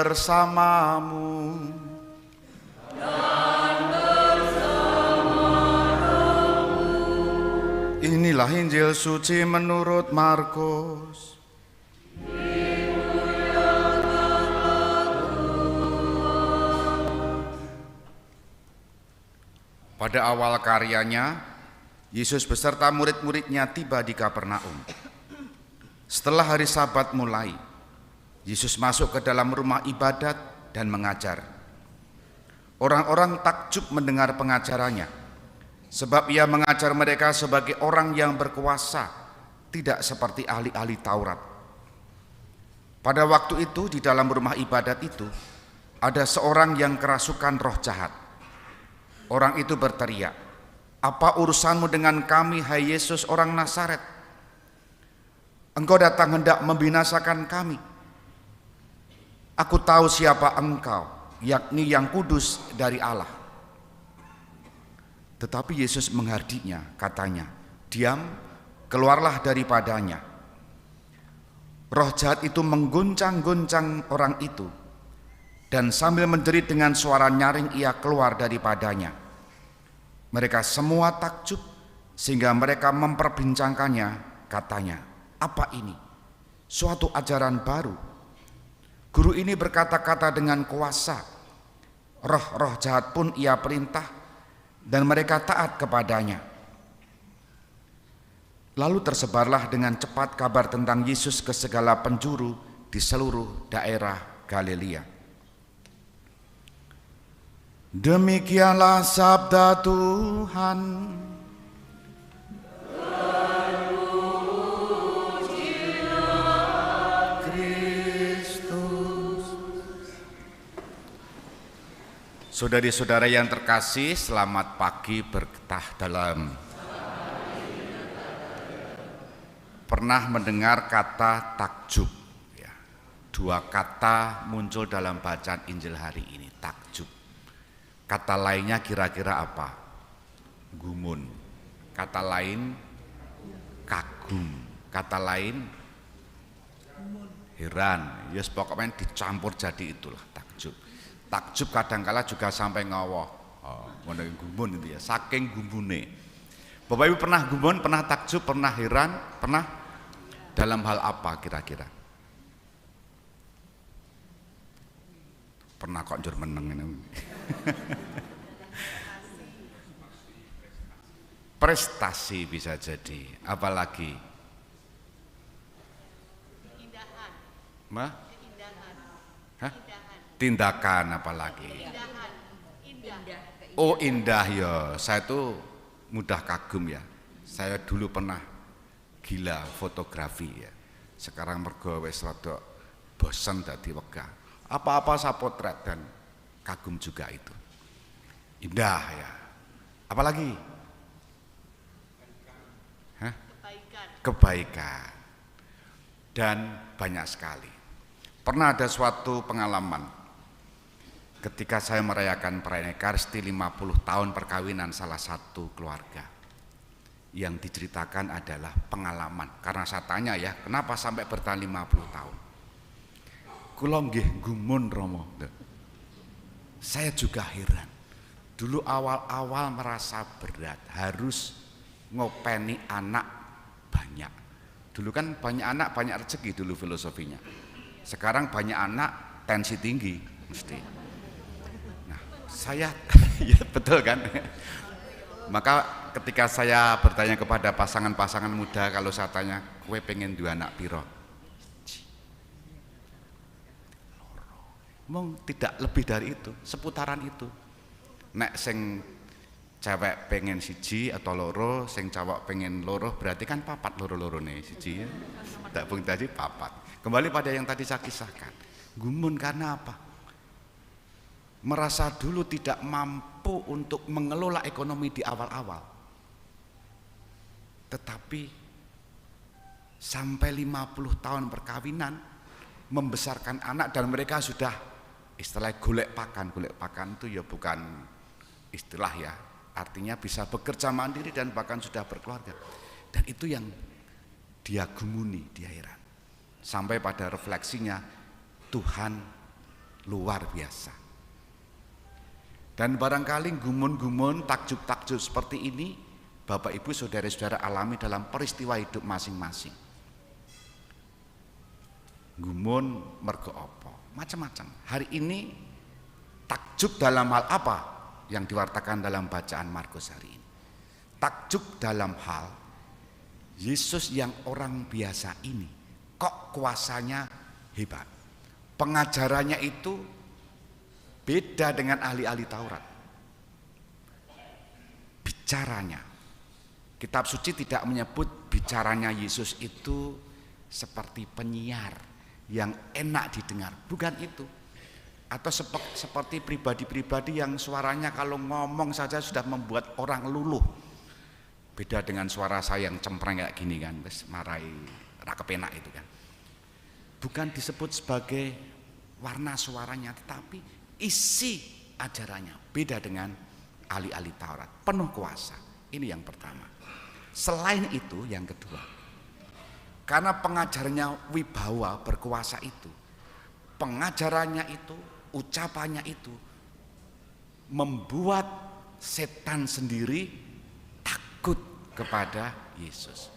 bersamamu. Inilah Injil suci menurut Markus. Pada awal karyanya, Yesus beserta murid-muridnya tiba di Kapernaum. Setelah hari Sabat mulai, Yesus masuk ke dalam rumah ibadat dan mengajar. Orang-orang takjub mendengar pengajarannya, sebab ia mengajar mereka sebagai orang yang berkuasa, tidak seperti ahli-ahli Taurat. Pada waktu itu di dalam rumah ibadat itu, ada seorang yang kerasukan roh jahat. Orang itu berteriak, "Apa urusanmu dengan kami, hai Yesus orang Nazaret? Engkau datang hendak membinasakan kami. Aku tahu siapa engkau, yakni yang kudus dari Allah." Tetapi Yesus menghardiknya, katanya, "Diam, keluarlah daripadanya." Roh jahat itu mengguncang-guncang orang itu, dan sambil menjerit dengan suara nyaring ia keluar daripadanya. Mereka semua takjub sehingga mereka memperbincangkannya, katanya, "Apa ini? Suatu ajaran baru. Guru ini berkata-kata dengan kuasa. Roh-roh jahat pun ia perintah dan mereka taat kepadanya." Lalu tersebarlah dengan cepat kabar tentang Yesus ke segala penjuru di seluruh daerah Galilea. Demikianlah sabda Tuhan. Kristus. Saudari-saudara yang terkasih, selamat pagi berkah dalam. Pernah mendengar kata takjub? Ya, dua kata muncul dalam bacaan Injil hari ini, takjub. Kata lainnya kira-kira apa? Gumun. Kata lain kagum. Kata lain heran. Ya pokoknya dicampur jadi itulah takjub. Takjub kadangkala juga sampai ngawoh. Gumun itu ya, saking gumune. Bapak Ibu pernah gumun, pernah takjub, pernah heran, pernah dalam hal apa kira-kira? Pernah kok njur meneng ini. Prestasi bisa jadi, apalagi keindahan. Mah? Keindahan. Hah? Tindakan apalagi? Keindahan. Indah. Oh indah ya, saya tuh mudah kagum ya. Saya dulu pernah gila fotografi ya. Sekarang mergo wis rada bosen dadi wegah. Apa-apa saya potret dan kagum juga itu. Indah ya. Apalagi? Hah? Kebaikan. Kebaikan. Dan banyak sekali. Pernah ada suatu pengalaman ketika saya merayakan perayaan Ekaristi 50 tahun perkawinan salah satu keluarga. Yang diceritakan adalah pengalaman. Karena saya tanya ya, kenapa sampai bertahan 50 tahun? Kula nggih gumun Romo. Saya juga heran. Dulu awal-awal merasa berat, harus ngopeni anak banyak. Dulu kan banyak anak banyak rezeki dulu filosofinya. Sekarang banyak anak tensi tinggi mesti. Nah, saya ya betul kan? Maka ketika saya bertanya kepada pasangan-pasangan muda, kalau saya tanya, "Kowe pengen dua anak piro?" Mung tidak lebih dari itu, seputaran itu. Nek sing cewek pengen siji atau loro, sing cowok pengen loro, berarti kan papat loro-lorone siji ya. Tak pun tadi papat. Kembali pada yang tadi saya kisahkan. Gumun karena apa? Merasa dulu tidak mampu untuk mengelola ekonomi di awal-awal. Tetapi sampai 50 tahun perkawinan, membesarkan anak dan mereka sudah istilah golek pakan itu ya bukan istilah ya, artinya bisa bekerja mandiri dan bahkan sudah berkeluarga. Dan itu yang dia gumuni, dia heran. Sampai pada refleksinya, Tuhan luar biasa. Dan barangkali gumun-gumun, takjub-takjub seperti ini Bapak Ibu saudara-saudara alami dalam peristiwa hidup masing-masing. Gumun mergo apa? Macam-macam. Hari ini takjub dalam hal apa yang diwartakan dalam bacaan Markus hari ini? Takjub dalam hal Yesus yang orang biasa ini kok kuasanya hebat. Pengajarannya itu beda dengan ahli-ahli Taurat. Bicaranya, kitab suci tidak menyebut bicaranya Yesus itu seperti penyiar yang enak didengar, bukan itu. Atau seperti pribadi-pribadi yang suaranya kalau ngomong saja sudah membuat orang luluh. Beda dengan suara saya yang cempreng kayak gini kan, wis marai ra kepenak itu kan. Bukan disebut sebagai warna suaranya, tetapi isi ajarannya beda dengan ahli-ahli Taurat, penuh kuasa. Ini yang pertama. Selain itu yang kedua, karena pengajarannya wibawa berkuasa itu, pengajarannya itu, ucapannya itu membuat setan sendiri takut kepada Yesus.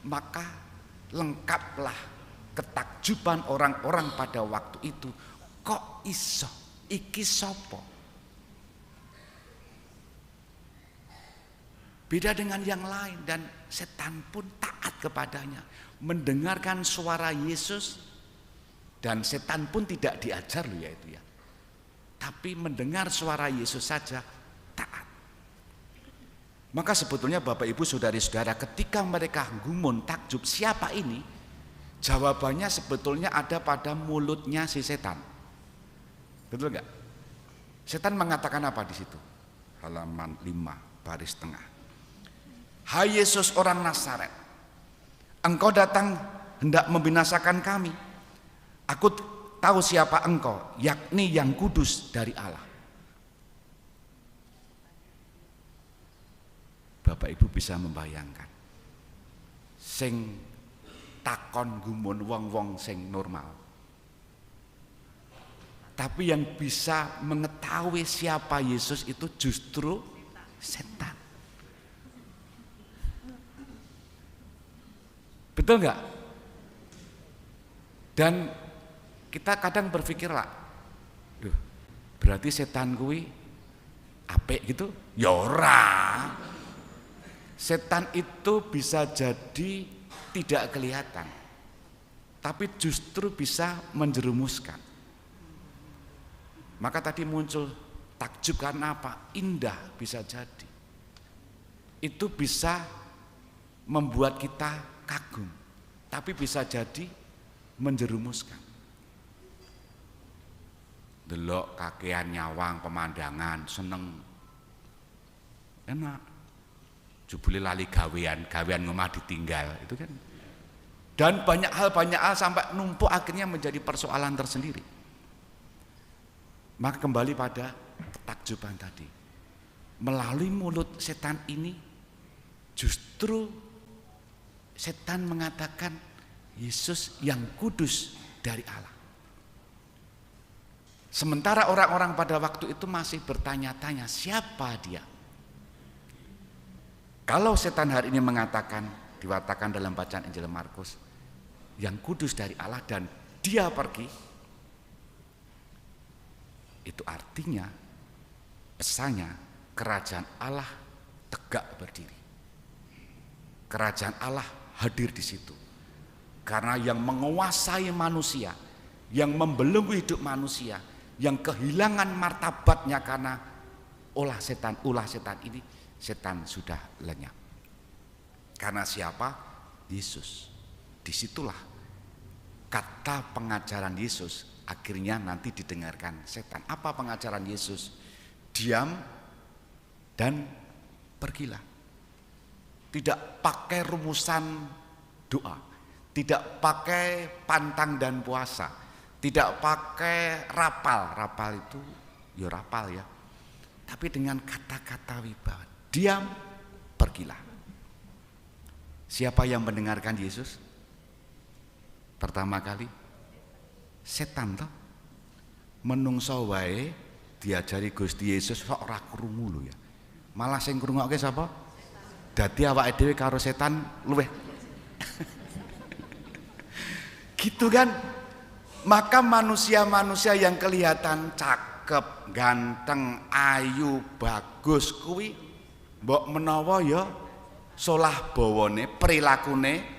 Maka lengkaplah ketakjuban orang-orang pada waktu itu. Kok iso? Iki sopo? Beda dengan yang lain, dan setan pun taat kepadanya, mendengarkan suara Yesus. Dan setan pun tidak diajar loh ya itu ya, tapi mendengar suara Yesus saja taat. Maka sebetulnya Bapak Ibu saudari-saudara, ketika mereka gumun takjub siapa ini, jawabannya sebetulnya ada pada mulutnya si setan. Betul enggak? Setan mengatakan apa di situ? Halaman 5 baris tengah. Hai Yesus orang Nazaret, engkau datang hendak membinasakan kami. Aku tahu siapa engkau, yakni yang kudus dari Allah. Bapak Ibu bisa membayangkan, sing takon gumun wong-wong sing normal, tapi yang bisa mengetahui siapa Yesus itu justru setan. Betul nggak? Dan kita kadang berpikir lah, berarti setan kuwi apik gitu? Ya ora. Setan itu bisa jadi tidak kelihatan, tapi justru bisa menjerumuskan. Maka tadi muncul takjub karena apa? Indah bisa jadi. Itu bisa membuat kita kagum, tapi bisa jadi menjerumuskan. Delok kakean nyawang pemandangan seneng, enak. Jebule lali gawean ngomah ditinggal itu kan. Dan banyak hal sampai numpuk akhirnya menjadi persoalan tersendiri. Maka kembali pada ketakjuban tadi. Melalui mulut setan ini justru setan mengatakan Yesus yang kudus dari Allah. Sementara orang-orang pada waktu itu masih bertanya-tanya siapa dia. Kalau setan hari ini mengatakan, diwatakan dalam bacaan Injil Markus, yang kudus dari Allah dan dia pergi, itu artinya pesannya kerajaan Allah tegak berdiri. Kerajaan Allah hadir di situ. Karena yang menguasai manusia, yang membelenggu hidup manusia, yang kehilangan martabatnya karena ulah setan ini, setan sudah lenyap. Karena siapa? Yesus. Disitulah kata pengajaran Yesus akhirnya nanti didengarkan setan. Apa pengajaran Yesus? Diam dan pergilah. Tidak pakai rumusan doa, tidak pakai pantang dan puasa, tidak pakai rapal itu ya rapal ya, tapi dengan kata-kata wibawa. Diam, pergilah. Siapa yang mendengarkan Yesus? Pertama kali setan toh. menungso wae diajari Gusti Yesus kok ora krungu lho ya. Malah sing ngrungokke sapa? Dadi awake dhewe karo setan luweh. Gitu kan? Maka manusia-manusia yang kelihatan cakep, ganteng, ayu, bagus kuwi mbok menawa ya solah bawane, prilakune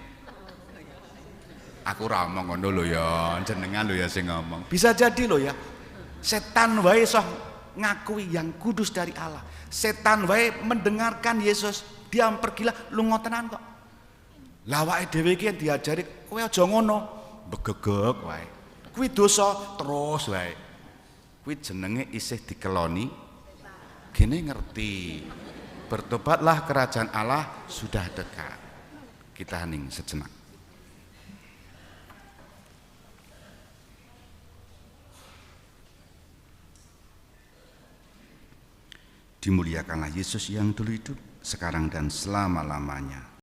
aku ora omong ngono lho ya, jenengan lho ya sing ngomong. Bisa jadi lho ya. Setan wae iso ngakui yang kudus dari Allah. Setan wae mendengarkan Yesus, dia pergilah lunga tenan kok. Lah awake dhewe iki diajari kowe aja ngono, begegek wae. Kuwi dosa terus wae. Kuwi jenenge isih dikeloni. Gene ngerti. Bertobatlah, kerajaan Allah sudah dekat. Kita hening sejenak. Dimuliakanlah Yesus yang dulu hidup, sekarang dan selama-lamanya.